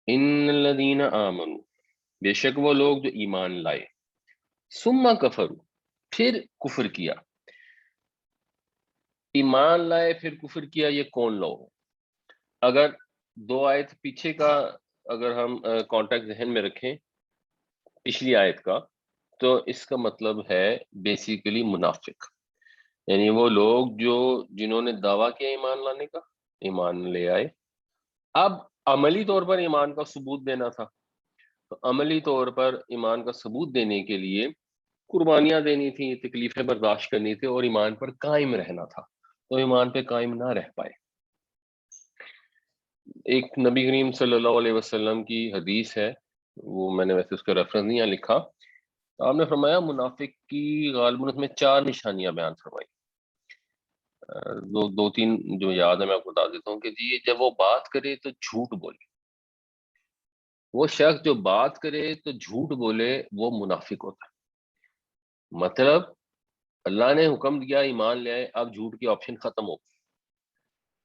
ان الذین آمنوا، بے شک وہ لوگ جو ایمان لائے، ثم کفروا، پھر کفر کیا. ایمان لائے پھر کفر کیا، یہ کون لوگ؟ اگر دو آیت پیچھے کا اگر ہم کانٹیکٹ ذہن میں رکھیں پچھلی آیت کا، تو اس کا مطلب ہے بیسیکلی منافق، یعنی وہ لوگ جنہوں نے دعویٰ کیا ایمان لانے کا، ایمان لے آئے، اب عملی طور پر ایمان کا ثبوت دینا تھا. تو عملی طور پر ایمان کا ثبوت دینے کے لیے قربانیاں دینی تھیں، تکلیفیں برداشت کرنی تھی، اور ایمان پر قائم رہنا تھا. تو ایمان پہ قائم نہ رہ پائے. ایک نبی کریم صلی اللہ علیہ وسلم کی حدیث ہے، وہ میں نے ویسے اس کا ریفرنس نہیں یہاں لکھا. آپ نے فرمایا منافق کی غالباً اس میں 4 نشانیاں بیان فرمائی. دو تین جو یاد ہے میں آپ کو بتا دیتا ہوں کہ جی جب وہ بات کرے تو جھوٹ بولے. وہ شخص جو بات کرے تو جھوٹ بولے وہ منافق ہوتا ہے. مطلب اللہ نے حکم دیا ایمان لے آئے، اب جھوٹ کی آپشن ختم ہو.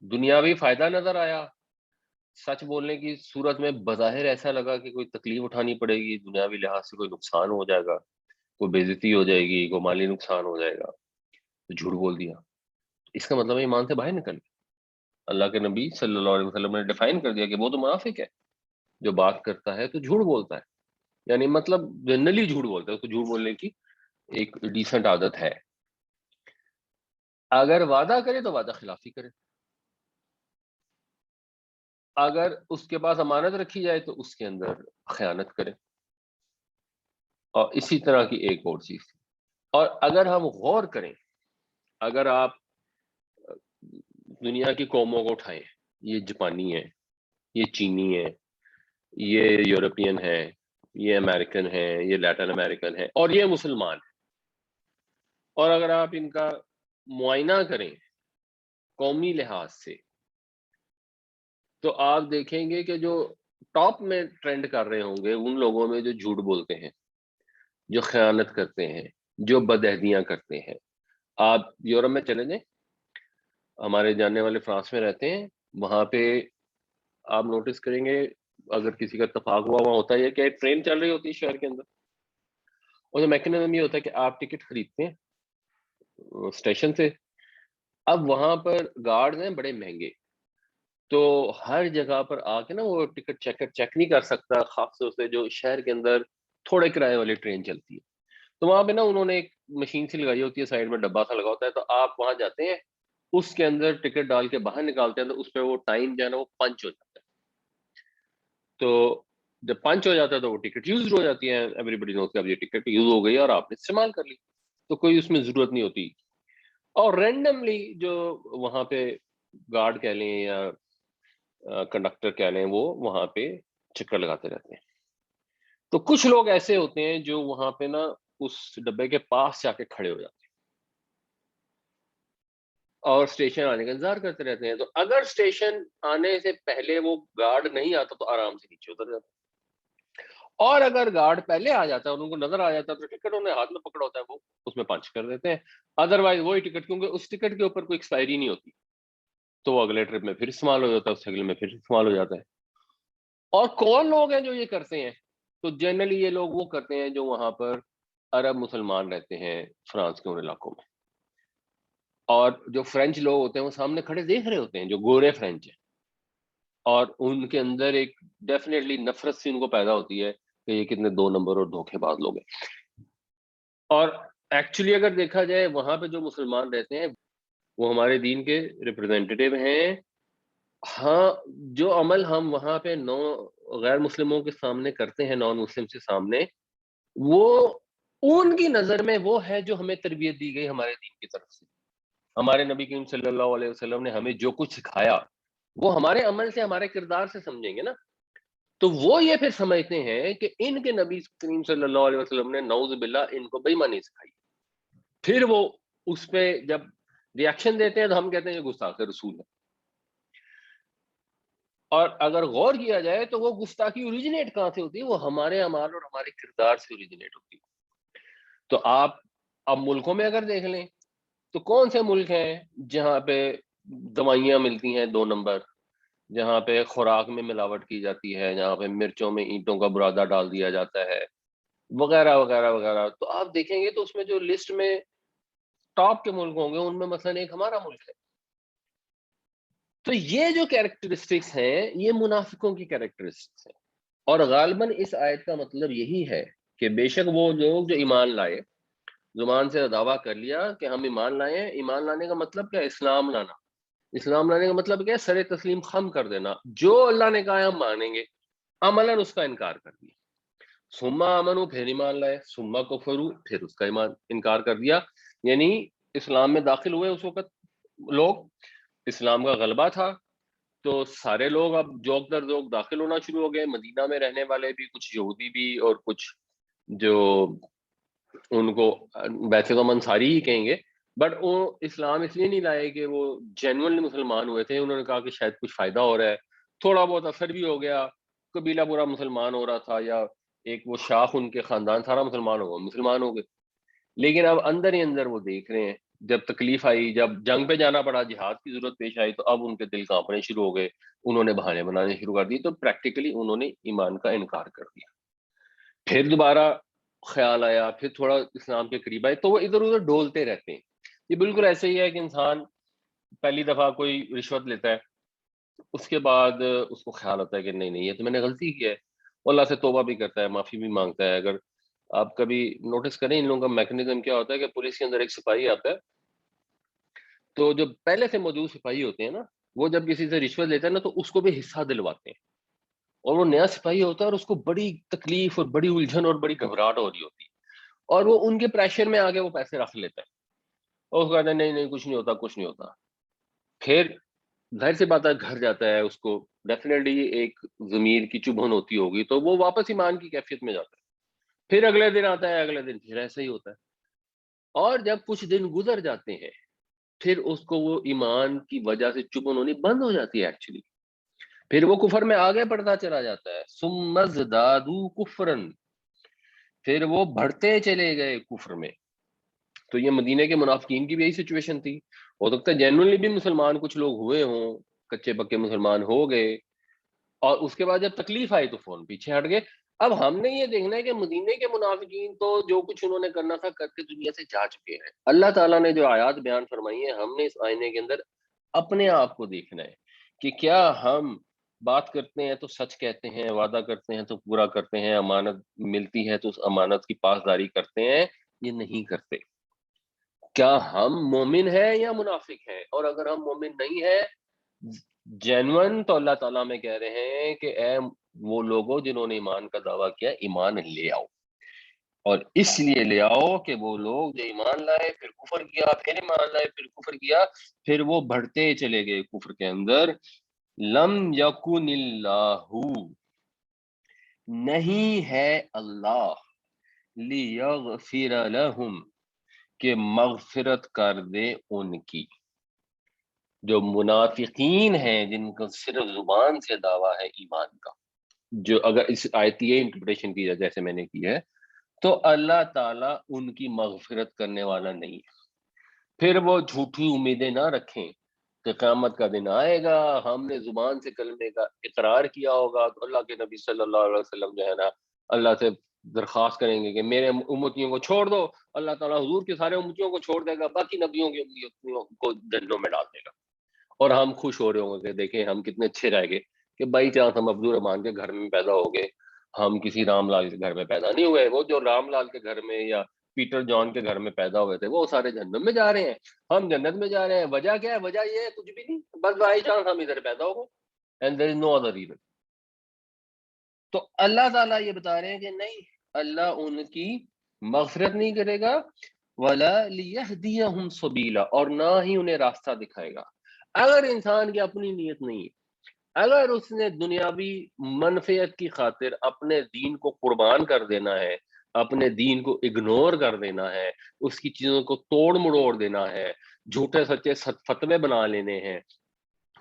دنیاوی فائدہ نظر آیا، سچ بولنے کی صورت میں بظاہر ایسا لگا کہ کوئی تکلیف اٹھانی پڑے گی، دنیاوی لحاظ سے کوئی نقصان ہو جائے گا، کوئی بے عزتی ہو جائے گی، کوئی مالی نقصان ہو جائے گا، تو جھوٹ بول دیا. اس کا مطلب ہے ایمان سے باہر نکل گیا. اللہ کے نبی صلی اللہ علیہ وسلم نے ڈیفائن کر دیا کہ وہ تو منافق ہے جو بات کرتا ہے تو جھوٹ بولتا ہے، یعنی مطلب جنرلی جھوٹ بولتا ہے، اس کو جھوٹ بولنے کی ایک ڈیسنٹ عادت ہے. اگر وعدہ کرے تو وعدہ خلافی کرے، اگر اس کے پاس امانت رکھی جائے تو اس کے اندر خیانت کرے، اور اسی طرح کی ایک اور چیز. اور اگر ہم غور کریں، اگر آپ دنیا کی قوموں کو اٹھائیں، یہ جاپانی ہے، یہ چینی ہے، یہ یورپین ہے، یہ امریکن ہے، یہ لیٹن امریکن ہے، اور یہ مسلمان ہے، اور اگر آپ ان کا معائنہ کریں قومی لحاظ سے تو آپ دیکھیں گے کہ جو ٹاپ میں ٹرینڈ کر رہے ہوں گے ان لوگوں میں جو جھوٹ بولتے ہیں، جو خیانت کرتے ہیں، جو بدعہدیاں کرتے ہیں. آپ یورپ میں چلے جائیں، ہمارے جاننے والے فرانس میں رہتے ہیں، وہاں پہ آپ نوٹس کریں گے اگر کسی کا اتفاق ہوا، وہاں ہوتا ہے کہ ایک ٹرین چل رہی ہوتی ہے شہر کے اندر، اور جو میکنزم یہ ہوتا ہے کہ آپ ٹکٹ خریدتے ہیں اسٹیشن سے. اب وہاں پر گارڈز ہیں بڑے مہنگے، تو ہر جگہ پر آ کے نا وہ ٹکٹ چیکر چیک نہیں کر سکتا، خاص طور سے جو شہر کے اندر تھوڑے کرائے والی ٹرین چلتی ہے. تو وہاں پہ نا انہوں نے ایک مشین سی لگائی ہوتی ہے، سائڈ میں ڈبا سا لگا ہوتا ہے، تو آپ وہاں جاتے ہیں، اس کے اندر ٹکٹ ڈال کے باہر نکالتے ہیں، تو اس پہ وہ ٹائم جو ہے نا وہ پنچ ہو جاتا ہے. تو جب پنچ ہو جاتا ہے تو وہ ٹکٹ یوز ہو جاتی ہے، ایوری بڈی نوز کہ اب یہ ٹکٹ یوز ہو گئی اور آپ نے استعمال کر لی، تو کوئی اس میں ضرورت نہیں ہوتی. اور رینڈملی جو وہاں پہ گارڈ کہہ لیں یا کنڈکٹر کہہ لیں، وہ وہاں پہ چکر لگاتے رہتے ہیں. تو کچھ لوگ ایسے ہوتے ہیں جو وہاں پہ نا اس ڈبے کے پاس جا کے کھڑے ہو جاتے ہیں اور اسٹیشن آنے کا انتظار کرتے رہتے ہیں. تو اگر اسٹیشن آنے سے پہلے وہ گارڈ نہیں آتا تو آرام سے نیچے اتر جاتا ہے، اور اگر گارڈ پہلے آ جاتا ہے اور ان کو نظر آ جاتا ہے تو ٹکٹ انہیں ہاتھ میں پکڑا ہوتا ہے، وہ اس میں پنچ کر دیتے ہیں. ادروائز وہی ٹکٹ، کیونکہ اس ٹکٹ کے اوپر کوئی ایکسپائری نہیں ہوتی، تو وہ اگلے ٹرپ میں پھر استعمال ہو جاتا ہے، اس اگلے میں پھر استعمال ہو جاتا ہے. اور کون لوگ ہیں جو یہ کرتے ہیں؟ تو جنرلی یہ لوگ وہ کرتے ہیں جو وہاں پر عرب مسلمان رہتے ہیں فرانس کے ان علاقوں میں، اور جو فرینچ لوگ ہوتے ہیں وہ سامنے کھڑے دیکھ رہے ہوتے ہیں، جو گورے فرینچ ہیں، اور ان کے اندر ایک ڈیفینیٹلی نفرت سی ان کو پیدا ہوتی ہے کہ یہ کتنے 2 نمبر اور دھوکے باز لوگ ہیں. اور ایکچولی اگر دیکھا جائے وہاں پہ جو مسلمان رہتے ہیں وہ ہمارے دین کے ریپرزینٹیو ہیں. ہاں، جو عمل ہم وہاں پہ غیر مسلموں کے سامنے کرتے ہیں، نان مسلم کے سامنے، وہ ان کی نظر میں وہ ہے جو ہمیں تربیت دی گئی ہمارے دین کی طرف سے. ہمارے نبی کریم صلی اللہ علیہ وسلم نے ہمیں جو کچھ سکھایا وہ ہمارے عمل سے، ہمارے کردار سے سمجھیں گے نا. تو وہ یہ پھر سمجھتے ہیں کہ ان کے نبی کریم صلی اللہ علیہ وسلم نے نعوذ باللہ ان کو بے ایمانی سکھائی. پھر وہ اس پہ جب ریاکشن دیتے ہیں تو ہم کہتے ہیں یہ گستاخ رسول ہے. اور اگر غور کیا جائے تو وہ گستاخی اوریجنیٹ کہاں سے ہوتی ہے؟ وہ ہمارے اعمال اور ہمارے کردار سے اوریجنیٹ ہوتی ہے. تو آپ اب ملکوں میں اگر دیکھ لیں تو کون سے ملک ہیں جہاں پہ دوائیاں ملتی ہیں 2 نمبر، جہاں پہ خوراک میں ملاوٹ کی جاتی ہے، جہاں پہ مرچوں میں اینٹوں کا برادہ ڈال دیا جاتا ہے، وغیرہ وغیرہ وغیرہ. تو آپ دیکھیں گے تو اس میں جو لسٹ میں ٹاپ کے ملک ہوں گے ان میں مثلا ایک ہمارا ملک ہے. تو یہ جو کیریکٹرسٹکس ہیں یہ منافقوں کی کیریکٹرسٹکس ہیں. اور غالباً اس آیت کا مطلب یہی ہے کہ بے شک وہ لوگ جو ایمان لائے، زبان سے دعویٰ کر لیا کہ ہم ایمان لائے ہیں. ایمان لانے کا مطلب کیا ہے؟ اسلام لانا. اسلام لانے کا مطلب کیا ہے؟ سر تسلیم خم کر دینا، جو اللہ نے کہا ہے ہم مانیں گے. عملاً اس کا انکار کر دیا. سما امنو، پھر ایمان لائے. سما کفرو، پھر اس کا ایمان انکار کر دیا. یعنی اسلام میں داخل ہوئے اس وقت لوگ، اسلام کا غلبہ تھا تو سارے لوگ اب جوک در جوک داخل ہونا شروع ہو گئے. مدینہ میں رہنے والے بھی، کچھ یہودی بھی، اور کچھ جو ان کو ویسے تو ہم انصاری ہی کہیں گے، بٹ وہ اسلام اس لیے نہیں لائے کہ وہ جینوئنلی مسلمان ہوئے تھے. انہوں نے کہا کہ شاید کچھ فائدہ ہو رہا ہے، تھوڑا بہت اثر بھی ہو گیا، قبیلہ پورا مسلمان ہو رہا تھا، یا ایک وہ شاخ ان کے خاندان سارا مسلمان ہو گیا، مسلمان ہو گئے. لیکن اب اندر ہی اندر وہ دیکھ رہے ہیں، جب تکلیف آئی، جب جنگ پہ جانا پڑا، جہاد کی ضرورت پیش آئی، تو اب ان کے دل کانپنے شروع ہو گئے. انہوں نے بہانے بنانے شروع کر دیے، تو پریکٹیکلی انہوں نے ایمان کا انکار کر دیا. پھر دوبارہ خیال آیا، پھر تھوڑا اسلام کے قریب آئے، تو وہ ادھر ادھر ڈولتے رہتے ہیں. یہ بالکل ایسے ہی ہے کہ انسان پہلی دفعہ کوئی رشوت لیتا ہے، اس کے بعد اس کو خیال ہوتا ہے کہ نہیں نہیں یہ تو میں نے غلطی کی ہے، وہ اللہ سے توبہ بھی کرتا ہے، معافی بھی مانگتا ہے. اگر آپ کبھی نوٹس کریں ان لوگوں کا میکنزم کیا ہوتا ہے کہ پولیس کے اندر ایک سپاہی آتا ہے، تو جو پہلے سے موجود سپاہی ہوتے ہیں نا، وہ جب کسی سے رشوت لیتا ہے نا تو اس کو بھی حصہ دلواتے ہیں. اور وہ نیا سپاہی ہوتا ہے اور اس کو بڑی تکلیف اور بڑی الجھن اور بڑی گھبراہٹ ہو رہی ہوتی ہے، اور وہ ان کے پریشر میں آگے وہ پیسے رکھ لیتا ہے، اور وہ کہتا ہے نہیں نہیں کچھ نہیں ہوتا کچھ نہیں ہوتا. پھر ظاہر سی بات ہے گھر جاتا ہے، اس کو ڈیفینیٹلی ایک ضمیر کی چبھن ہوتی ہوگی، تو وہ واپس ایمان کی کیفیت میں جاتا ہے. پھر اگلے دن آتا ہے، اگلے دن پھر ایسا ہی ہوتا ہے. اور جب کچھ دن گزر جاتے ہیں پھر اس کو وہ ایمان کی وجہ سے چبھن ہونی بند ہو جاتی ہے ایکچولی. پھر وہ کفر میں آگے بڑھتا چلا جاتا ہے. ثم ازدادوا کفرن، پھر وہ بڑھتے چلے گئے کفر میں. تو یہ مدینے کے منافقین کی بھی یہی سچویشن تھی. ہو سکتا ہے جینوئنلی بھی مسلمان کچھ لوگ ہوئے ہوں، کچے پکے مسلمان ہو گئے، اور اس کے بعد جب تکلیف آئی تو فون پیچھے ہٹ گئے. اب ہم نے یہ دیکھنا ہے کہ مدینے کے منافقین تو جو کچھ انہوں نے کرنا تھا کر کے دنیا سے جا چکے ہیں. اللہ تعالیٰ نے جو آیات بیان فرمائی ہیں، ہم نے اس آئینے کے اندر اپنے آپ کو دیکھنا ہے کہ کیا ہم بات کرتے ہیں تو سچ کہتے ہیں، وعدہ کرتے ہیں تو پورا کرتے ہیں، امانت ملتی ہے تو اس امانت کی پاسداری کرتے ہیں، یہ نہیں کرتے. کیا ہم مومن ہیں یا منافق ہیں؟ اور اگر ہم مومن نہیں ہیں جینون، تو اللہ تعالیٰ میں کہہ رہے ہیں کہ اے وہ لوگوں جنہوں نے ایمان کا دعویٰ کیا، ایمان لے آؤ. اور اس لیے لے آؤ کہ وہ لوگ جو ایمان لائے پھر کفر کیا، پھر ایمان لائے پھر کفر کیا، پھر وہ بڑھتے چلے گئے کفر کے اندر. لم یکن اللہ، نہیں ہے اللہ، لیغفر لہم، کہ مغفرت کر دے ان کی. جو منافقین ہیں جن کو صرف زبان سے دعویٰ ہے ایمان کا، جو اگر اس آیت کی انٹرپریٹیشن کی جائے جیسے میں نے کی ہے، تو اللہ تعالیٰ ان کی مغفرت کرنے والا نہیں ہے. پھر وہ جھوٹی امیدیں نہ رکھیں کہ قیامت کا دن آئے گا، ہم نے زبان سے کلمے کا اقرار کیا ہوگا تو اللہ کے نبی صلی اللہ علیہ وسلم جو ہے نا اللہ سے درخواست کریں گے کہ میرے امتیوں کو چھوڑ دو. اللہ تعالیٰ حضور کے سارے امتیوں کو چھوڑ دے گا، باقی نبیوں کی امتیوں کو جنتوں میں ڈال دے گا. اور ہم خوش ہو رہے ہوں گے کہ دیکھیں ہم کتنے اچھے رہ گئے کہ بائی چانس ہم عبد الرحمان کے گھر میں پیدا ہو گئے، ہم کسی رام لال کے گھر میں پیدا نہیں ہوئے. وہ جو رام لال کے گھر میں یا پیٹر جان کے گھر میں پیدا ہوئے تھے وہ سارے جہنم میں جا رہے ہیں، ہم جنت میں جا رہے ہیں. وجہ کیا ہے؟ وجہ یہ ہے کچھ بھی نہیں، بس بائی چانس ہم ادھر پیدا ہو گئے، and there is no other reason. تو اللہ تعالیٰ یہ بتا رہے ہیں کہ نہیں، اللہ ان کی مغفرت نہیں کرے گا، ولا لیہدیہم سبیلا، اور نہ ہی انہیں راستہ دکھائے گا. اگر انسان کی اپنی نیت نہیں ہے، اگر اس نے دنیاوی منفعت کی خاطر اپنے دین کو قربان کر دینا ہے، اپنے دین کو اگنور کر دینا ہے، اس کی چیزوں کو توڑ مڑوڑ دینا ہے، جھوٹے سچے فتوے بنا لینے ہیں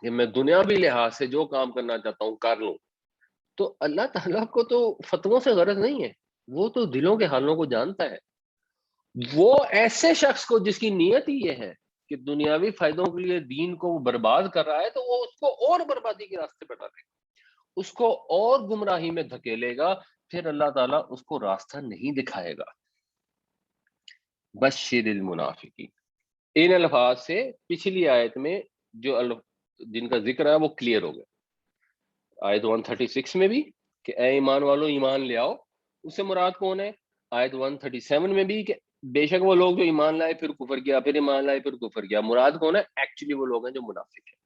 کہ میں دنیاوی لحاظ سے جو کام کرنا چاہتا ہوں کر لوں، تو اللہ تعالیٰ کو تو فتووں سے غرض نہیں ہے، وہ تو دلوں کے حالوں کو جانتا ہے. وہ ایسے شخص کو جس کی نیت ہی یہ ہے کہ دنیاوی فائدوں کے لیے دین کو وہ برباد کر رہا ہے تو وہ اس کو اور بربادی کے راستے پہ ڈالے گا، اس کو اور گمراہی میں دھکیلے گا، پھر اللہ تعالیٰ اس کو راستہ نہیں دکھائے گا۔ بشر المنافقین، ان الفاظ سے پچھلی آیت میں جو جن کا ذکر ہے وہ کلیئر ہو گیا۔ آیت 136 میں بھی کہ اے ایمان والو ایمان لے آؤ، اس سے مراد کون ہے؟ آیت 137 میں بھی کہ بے شک وہ لوگ جو ایمان لائے پھر کفر کیا، پھر ایمان لائے پھر کفر کیا، مراد کون ہے؟ ایکچولی وہ لوگ ہیں جو منافق ہیں۔